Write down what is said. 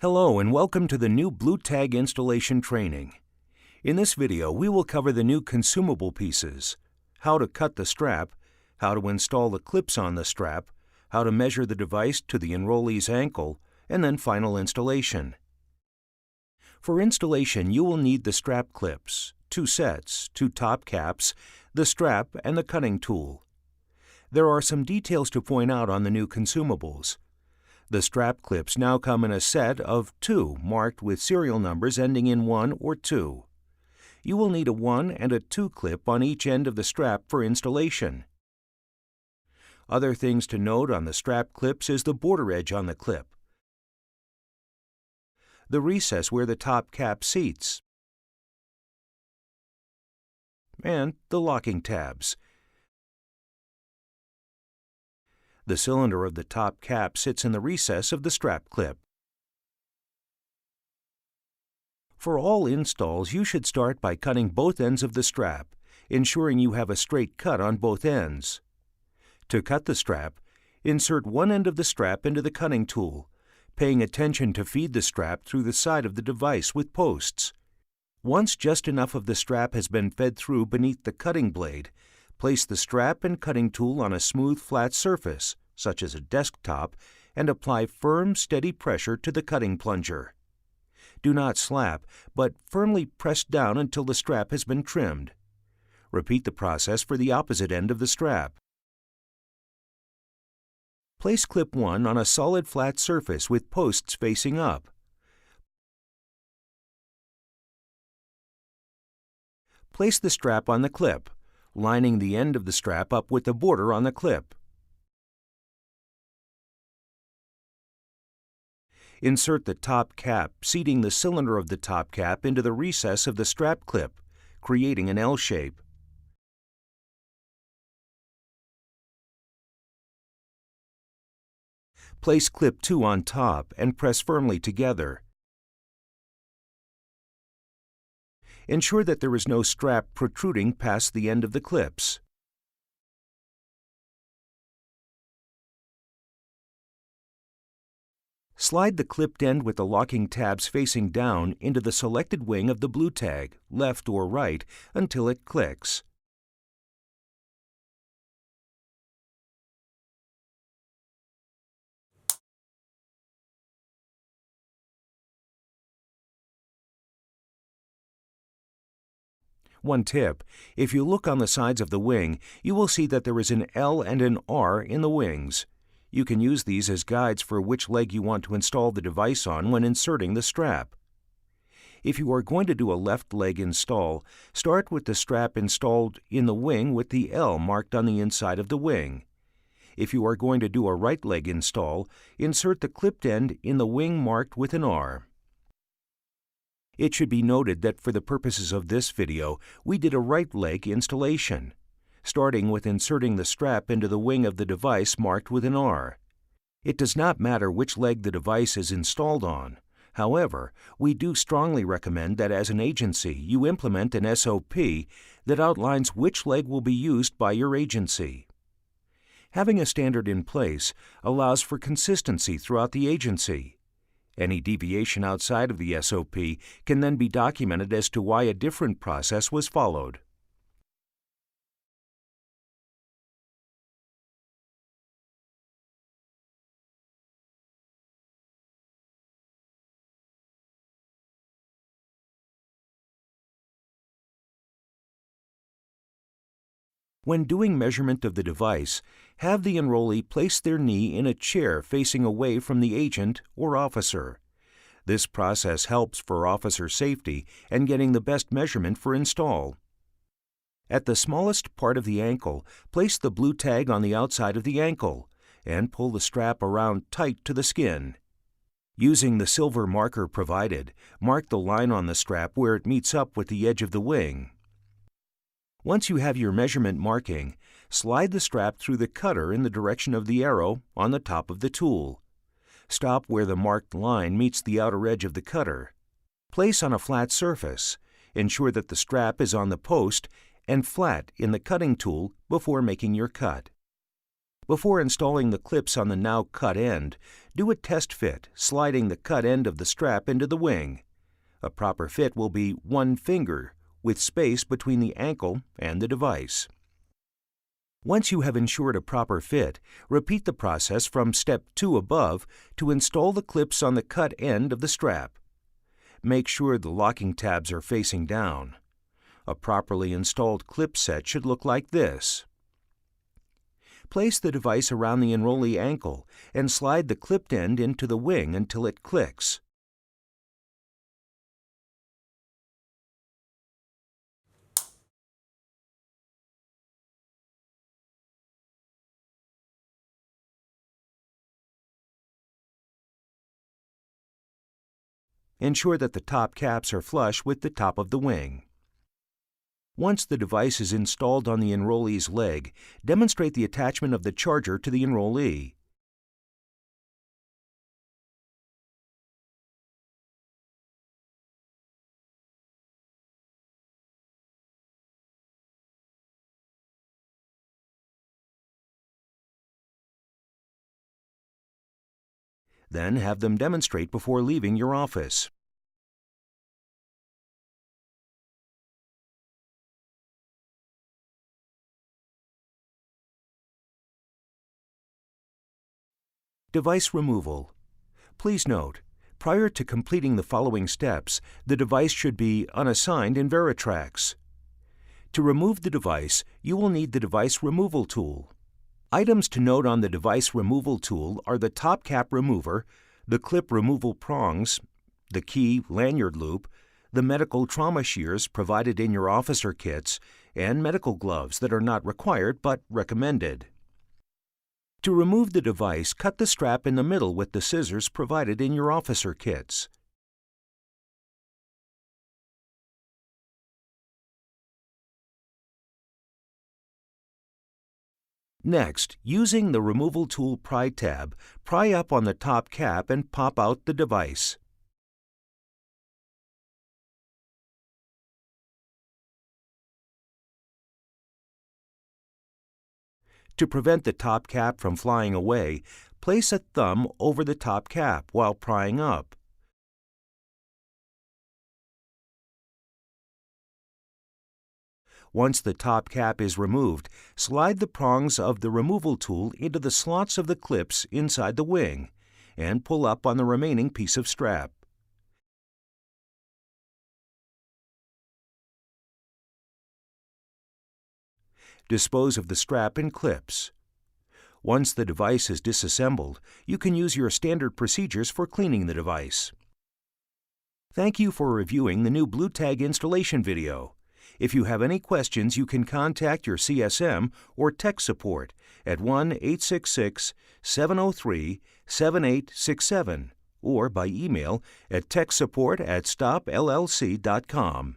Hello and welcome to the new BLUtag installation training. In this video, we will cover the new consumable pieces, how to cut the strap, how to install the clips on the strap, how to measure the device to the enrollee's ankle, and then final installation. For installation, you will need the strap clips, 2 sets, 2 top caps, the strap, and the cutting tool. There are some details to point out on the new consumables. The strap clips now come in a set of 2 marked with serial numbers ending in 1 or 2. You will need a 1 and a 2 clip on each end of the strap for installation. Other things to note on the strap clips is the border edge on the clip, the recess where the top cap seats, and the locking tabs. The cylinder of the top cap sits in the recess of the strap clip. For all installs, you should start by cutting both ends of the strap, ensuring you have a straight cut on both ends. To cut the strap, insert one end of the strap into the cutting tool, paying attention to feed the strap through the side of the device with posts. Once just enough of the strap has been fed through beneath the cutting blade, place the strap and cutting tool on a smooth, flat surface, such as a desktop, and apply firm, steady pressure to the cutting plunger. Do not slap, but firmly press down until the strap has been trimmed. Repeat the process for the opposite end of the strap. Place clip 1 on a solid flat surface with posts facing up. Place the strap on the clip, lining the end of the strap up with the border on the clip. Insert the top cap, seating the cylinder of the top cap into the recess of the strap clip, creating an L shape. Place clip 2 on top and press firmly together. Ensure that there is no strap protruding past the end of the clips. Slide the clipped end with the locking tabs facing down into the selected wing of the BLUtag, left or right, until it clicks. One tip: if you look on the sides of the wing, you will see that there is an L and an R in the wings. You can use these as guides for which leg you want to install the device on when inserting the strap. If you are going to do a left leg install, start with the strap installed in the wing with the L marked on the inside of the wing. If you are going to do a right leg install, insert the clipped end in the wing marked with an R. It should be noted that for the purposes of this video, we did a right leg installation, starting with inserting the strap into the wing of the device marked with an R. It does not matter which leg the device is installed on. However, we do strongly recommend that as an agency you implement an SOP that outlines which leg will be used by your agency. Having a standard in place allows for consistency throughout the agency. Any deviation outside of the SOP can then be documented as to why a different process was followed. When doing measurement of the device, have the enrollee place their knee in a chair facing away from the agent or officer. This process helps for officer safety and getting the best measurement for install. At the smallest part of the ankle, place the BLUtag on the outside of the ankle and pull the strap around tight to the skin. Using the silver marker provided, mark the line on the strap where it meets up with the edge of the wing. Once you have your measurement marking, slide the strap through the cutter in the direction of the arrow on the top of the tool. Stop where the marked line meets the outer edge of the cutter. Place on a flat surface. Ensure that the strap is on the post and flat in the cutting tool before making your cut. Before installing the clips on the now cut end, do a test fit, sliding the cut end of the strap into the wing. A proper fit will be 1 finger, with space between the ankle and the device. Once you have ensured a proper fit, repeat the process from step 2 above to install the clips on the cut end of the strap. Make sure the locking tabs are facing down. A properly installed clip set should look like this. Place the device around the enrollee ankle and slide the clipped end into the wing until it clicks. Ensure that the top caps are flush with the top of the wing. Once the device is installed on the enrollee's leg, demonstrate the attachment of the charger to the enrollee. Then have them demonstrate before leaving your office. Device removal. Please note, prior to completing the following steps, the device should be unassigned in Veritrax. To remove the device, you will need the device removal tool. Items to note on the device removal tool are the top cap remover, the clip removal prongs, the key lanyard loop, the medical trauma shears provided in your officer kits, and medical gloves that are not required but recommended. To remove the device, cut the strap in the middle with the scissors provided in your officer kits. Next, using the removal tool pry tab, pry up on the top cap and pop out the device. To prevent the top cap from flying away, place a thumb over the top cap while prying up. Once the top cap is removed, slide the prongs of the removal tool into the slots of the clips inside the wing, and pull up on the remaining piece of strap. Dispose of the strap and clips. Once the device is disassembled, you can use your standard procedures for cleaning the device. Thank you for reviewing the new BLUtag installation video. If you have any questions, you can contact your CSM or tech support at 1-866-703-7867 or by email at techsupport@stopllc.com.